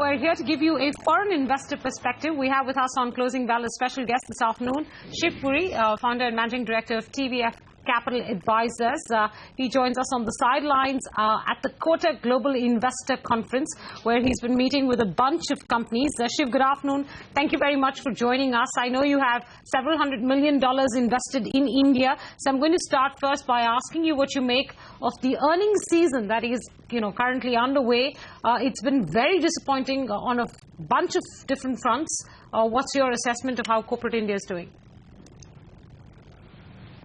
we're here to give you a foreign investor perspective. We have with us on Closing Bell a special guest this afternoon, Shiv Puri, founder and managing director of TVF Capital Advisors. He joins us on the sidelines at the Kotak Global Investor Conference, where he's been meeting with a bunch of companies. Shiv, good afternoon. Thank you very much for joining us. I know you have several $100 million invested in India. So I'm going to start first by asking you what you make of the earnings season that is, currently underway. It's been very disappointing on a bunch of different fronts. What's your assessment of how corporate India is doing?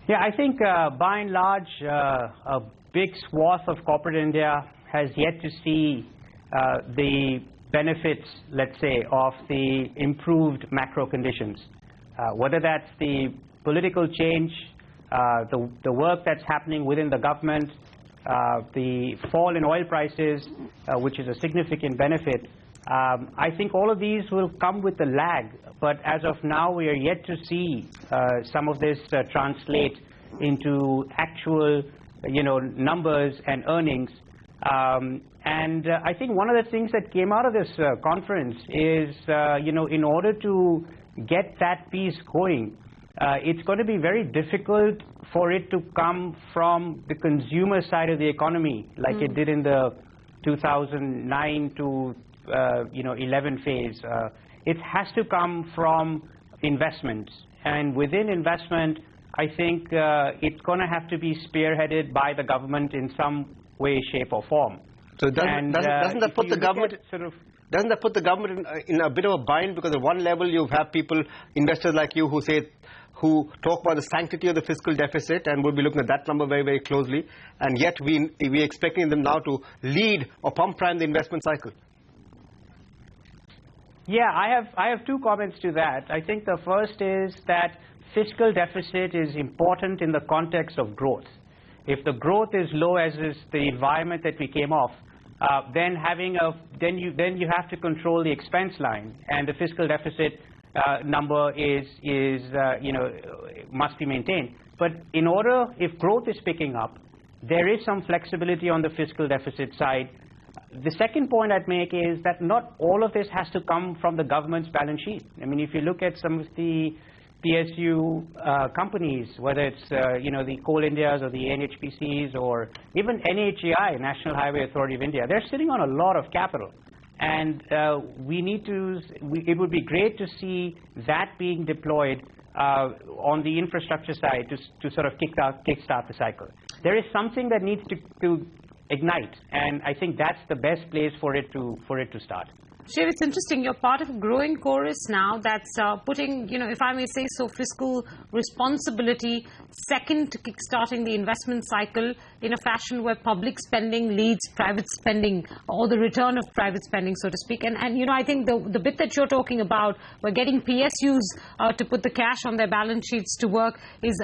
Yeah, I think by and large, a big swath of corporate India has yet to see the benefits, let's say, of the improved macro conditions. Whether that's the political change, the work that's happening within the government, the fall in oil prices, which is a significant benefit. I think all of these will come with a lag, but as of now we are yet to see some of this translate into actual numbers and earnings. And I think one of the things that came out of this conference is in order to get that piece going, it's going to be very difficult for it to come from the consumer side of the economy like it did in the 2009 to 11 phase. It has to come from investments, and within investment, I think it's going to have to be spearheaded by the government in some way, shape, or form. So doesn't that put the government doesn't that put the government in a bit of a bind? Because at one level you have people, investors like you, who talk about the sanctity of the fiscal deficit, and we'll be looking at that number very, very closely, and yet we're expecting them now to lead or pump prime the investment cycle. Yeah, I have two comments to that. I think the first is that fiscal deficit is important in the context of growth. If the growth is low, as is the environment that we came off, then you have to control the expense line, and the fiscal deficit number must be maintained. But in order, if growth is picking up, there is some flexibility on the fiscal deficit side. The second point I'd make is that not all of this has to come from the government's balance sheet. I mean, if you look at some of the PSU companies, whether it's the Coal Indias or the NHPCs or even NHAI, National Highway Authority of India, they're sitting on a lot of capital. And it would be great to see that being deployed on the infrastructure side to sort of kickstart the cycle. There is something that needs to ignite, and I think that's the best place for it to start. Shiv, it's interesting. You're part of a growing chorus now that's putting, if I may say so, fiscal responsibility second to kickstarting the investment cycle in a fashion where public spending leads private spending, or the return of private spending, so to speak. And I think the bit that you're talking about, we're getting PSUs to put the cash on their balance sheets to work, is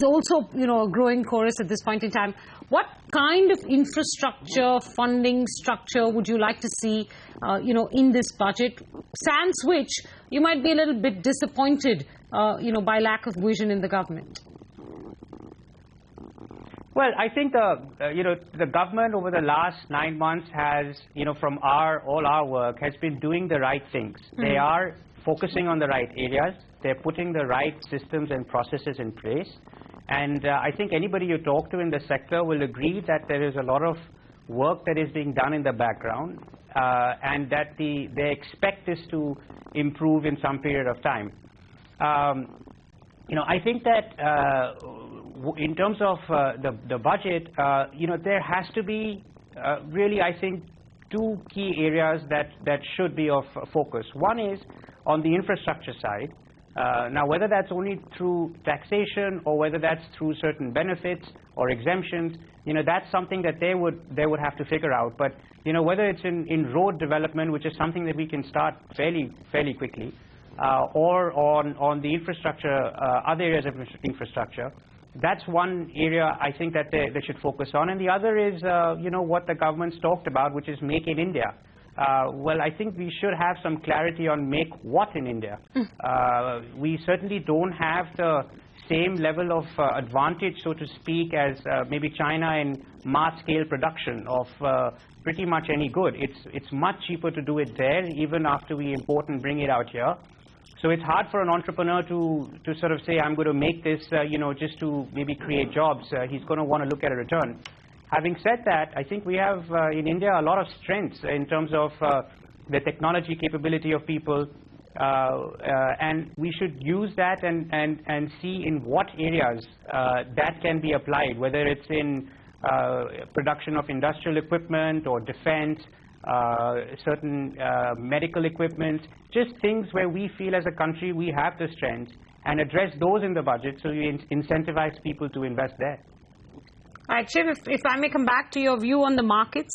also, a growing chorus at this point in time. What kind of infrastructure funding structure would you like to see, in this budget, sans which you might be a little bit disappointed, by lack of vision in the government? Well, I think the government over the last 9 months has, from all our work, has been doing the right things. They are focusing on the right areas. They're putting the right systems and processes in place. And I think anybody you talk to in the sector will agree that there is a lot of work that is being done in the background, and that they expect this to improve in some period of time. I think that in terms of the budget, there has to be really, I think, two key areas that should be of focus. One is on the infrastructure side. Now, whether that's only through taxation or whether that's through certain benefits or exemptions, that's something that they would have to figure out. But whether it's in road development, which is something that we can start fairly quickly, or on the infrastructure, other areas of infrastructure, that's one area I think that they should focus on. And the other is what the government's talked about, which is Make in India. Well, I think we should have some clarity on make what in India. We certainly don't have the same level of advantage, so to speak, as maybe China in mass-scale production of pretty much any good. It's much cheaper to do it there, even after we import and bring it out here. So it's hard for an entrepreneur to sort of say, I'm going to make this, just to maybe create jobs. He's going to want to look at a return. Having said that, I think we have in India a lot of strengths in terms of the technology capability of people, and we should use that and see in what areas that can be applied, whether it's in production of industrial equipment or defense, certain medical equipment, just things where we feel as a country we have the strength, and address those in the budget so you incentivize people to invest there. All right, Shiv, if I may come back to your view on the markets,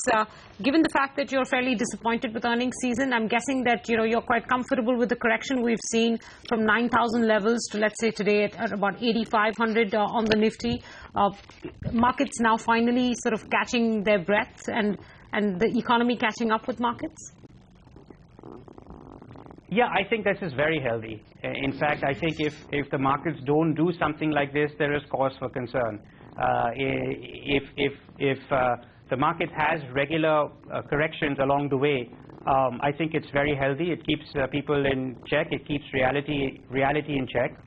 given the fact that you're fairly disappointed with earnings season, I'm guessing that you're quite comfortable with the correction we've seen from 9,000 levels to, let's say, today at about 8,500 on the Nifty. Markets now finally sort of catching their breath and the economy catching up with markets? Yeah, I think this is very healthy. In fact, I think if the markets don't do something like this, there is cause for concern. If the market has regular corrections along the way, I think it's very healthy. It keeps people in check. It keeps reality in check.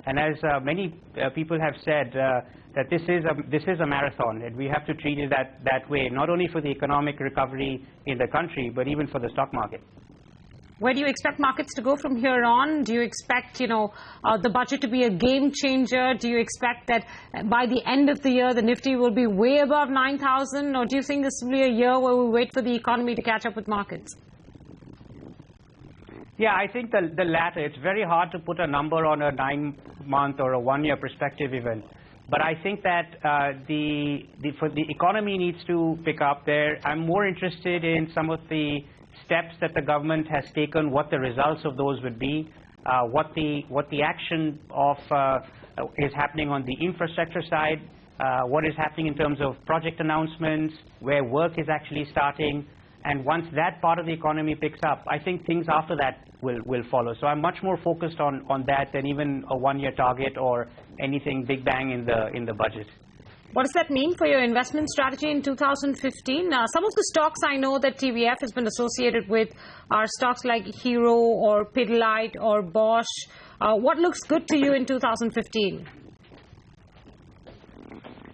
And as many people have said, that this is a marathon, and we have to treat it that way, not only for the economic recovery in the country, but even for the stock market. Where do you expect markets to go from here on? Do you expect, the budget to be a game changer? Do you expect that by the end of the year, the Nifty will be way above 9,000? Or do you think this will be a year where we wait for the economy to catch up with markets? Yeah, I think the latter. It's very hard to put a number on a 9-month or a 1-year perspective even. But I think that the economy needs to pick up there. I'm more interested in some of the steps that the government has taken, what the results of those would be, what the action of is happening on the infrastructure side, what is happening in terms of project announcements, where work is actually starting. And once that part of the economy picks up, I think things after that will follow. So I'm much more focused on that than even a 1-year target or anything big bang in the budget. What does that mean for your investment strategy in 2015? Some of the stocks I know that TVF has been associated with are stocks like Hero or Pidilite or Bosch. What looks good to you in 2015?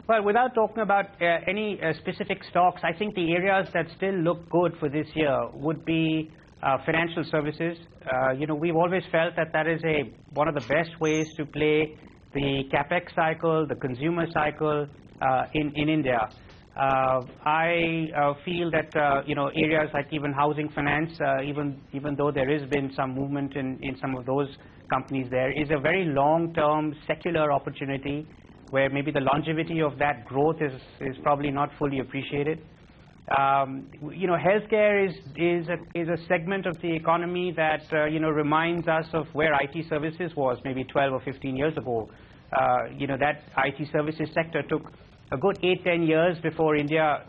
Well, without talking about any specific stocks, I think the areas that still look good for this year would be financial services. We've always felt that is one of the best ways to play the capex cycle, the consumer cycle in India. I feel that areas like even housing finance, even though there has been some movement in some of those companies, there is a very long-term secular opportunity where maybe the longevity of that growth is probably not fully appreciated. Healthcare is a segment of the economy that reminds us of where IT services was maybe 12 or 15 years ago. That IT services sector took a good 8-10 years before India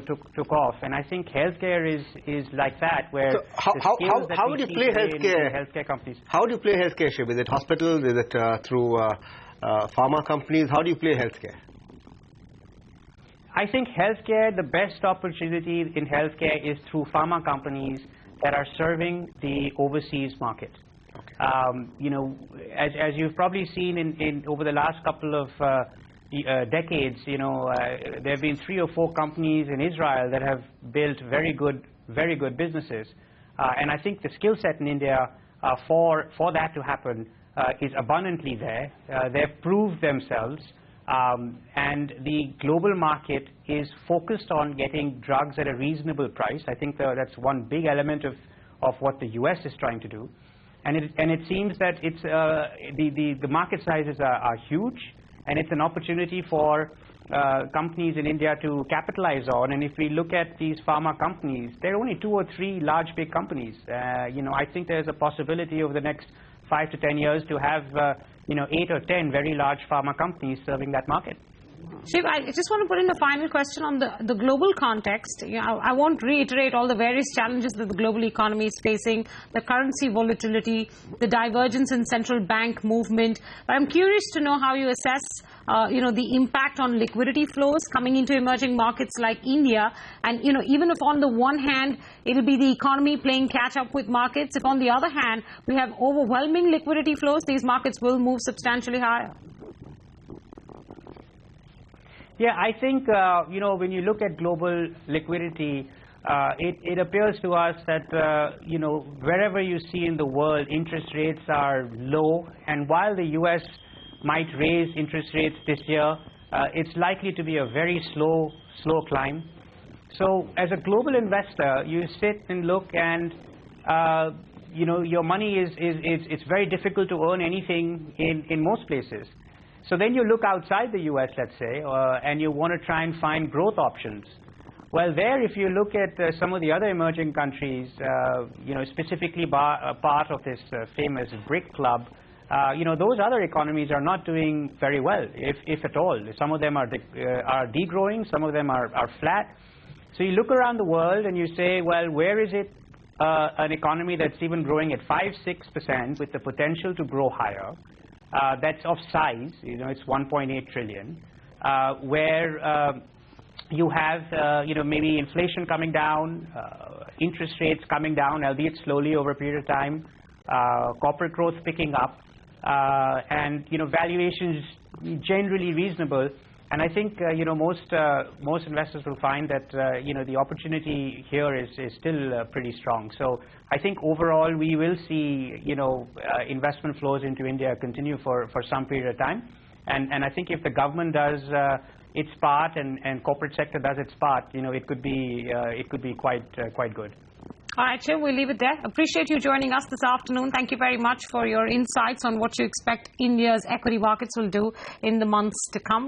took off, and I think healthcare is like that, where so how would you play healthcare companies. How do you play healthcare, Shiv? Is it hospitals? Is it through pharma companies? How do you play healthcare? I think healthcare, the best opportunity in healthcare is through pharma companies that are serving the overseas market. Okay. As you've probably seen in over the last couple of decades, there have been 3 or 4 companies in Israel that have built very good businesses, and I think the skill set in India for that to happen is abundantly there. They've proved themselves. And the global market is focused on getting drugs at a reasonable price. I think that's one big element of what the US is trying to do. And it seems that it's the market sizes are huge, and it's an opportunity for companies in India to capitalize on. And if we look at these pharma companies, there are only 2 or 3 large big companies. I think there's a possibility over the next 5 to 10 years to have 8 or 10 very large pharma companies serving that market. Shiv, I just want to put in a final question on the global context. I won't reiterate all the various challenges that the global economy is facing, the currency volatility, the divergence in central bank movement. But I'm curious to know how you assess, the impact on liquidity flows coming into emerging markets like India. And, even if on the one hand, it'll be the economy playing catch up with markets, if on the other hand, we have overwhelming liquidity flows, these markets will move substantially higher. Yeah, I think, when you look at global liquidity, it appears to us that, wherever you see in the world, interest rates are low. And while the U.S. might raise interest rates this year, it's likely to be a very slow climb. So as a global investor, you sit and look and, your money it's very difficult to earn anything in most places. So then you look outside the U.S., let's say, and you want to try and find growth options. Well, there, if you look at some of the other emerging countries, specifically part of this famous BRIC club, those other economies are not doing very well, if at all. Some of them are degrowing, some of them are flat. So you look around the world and you say, well, where is it an economy that's even growing at 5-6% with the potential to grow higher? That's of size, it's 1.8 trillion, where you have, maybe inflation coming down, interest rates coming down, albeit slowly over a period of time, corporate growth picking up, and, valuations generally reasonable. And I think, most investors will find that, the opportunity here is still pretty strong. So I think overall we will see, investment flows into India continue for some period of time. And I think if the government does its part and corporate sector does its part, it could be quite good. All right, Shiv, we'll leave it there. Appreciate you joining us this afternoon. Thank you very much for your insights on what you expect India's equity markets will do in the months to come.